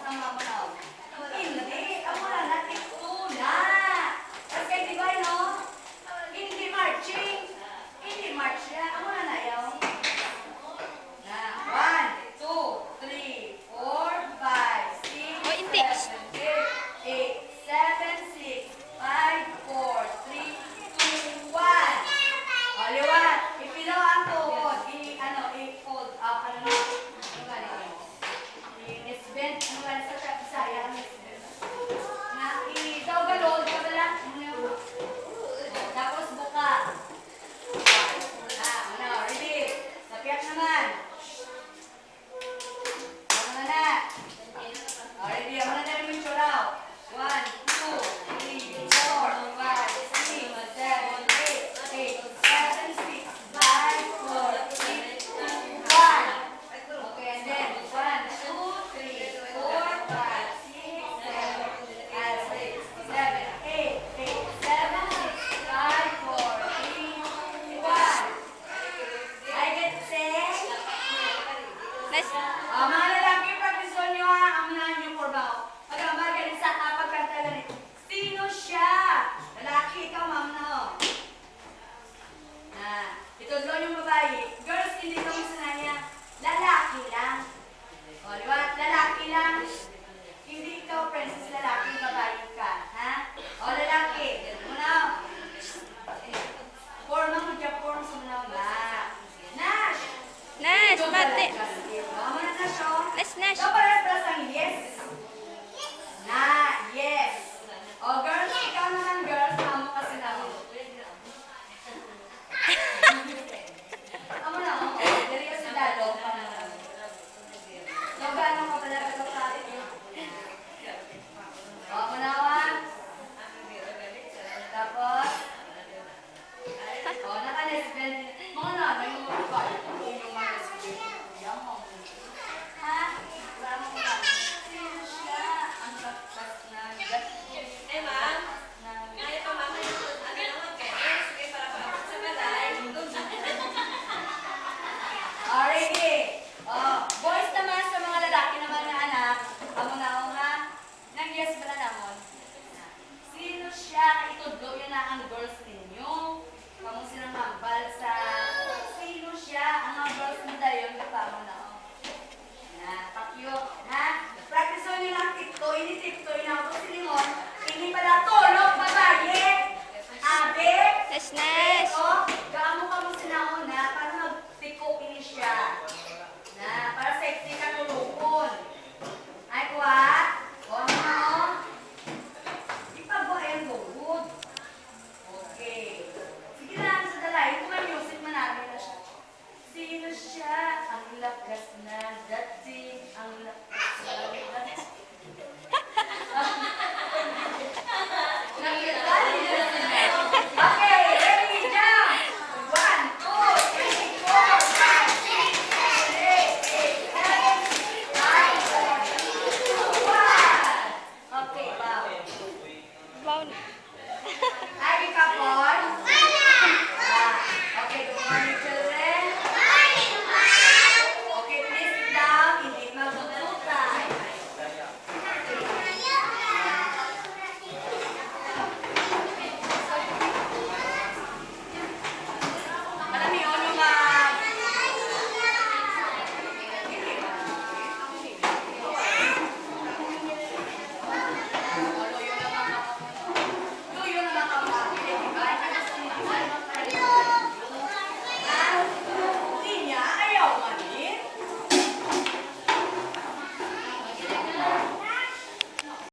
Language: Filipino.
tama mo na. Hindi, amo na natin una. Kasi di ba, no? Hindi marching. Hindi march na. Amo na na yaw. Na, 1, 2, 3, 4, 5, 6, Oh, hindi. 7, 8, 7, 6, 5, 4, 3, 2, 1. O, liwat. Ipilaw ang tuhod. I-fold up. Ano na? Ano ganito? I-bend. Ano ganito sa Bisaya? Na, i-double ka ba lang? Tapos buka. Ready? Sapiak naman. Ano na? Ready? Ano na rin yung churaw? 1, 2, 3, 4, 5, 6, 7, 8, 7, 6, 5, 4, 3, 2, 1. Okay, and then 1, 2, 3, 4, 5, 6, 7, 8, 7, 6, 5, 4, 3, 2, 1. I get say. Nice. Mga lalaki, practice nyo ha. Aminahan nyo for bow.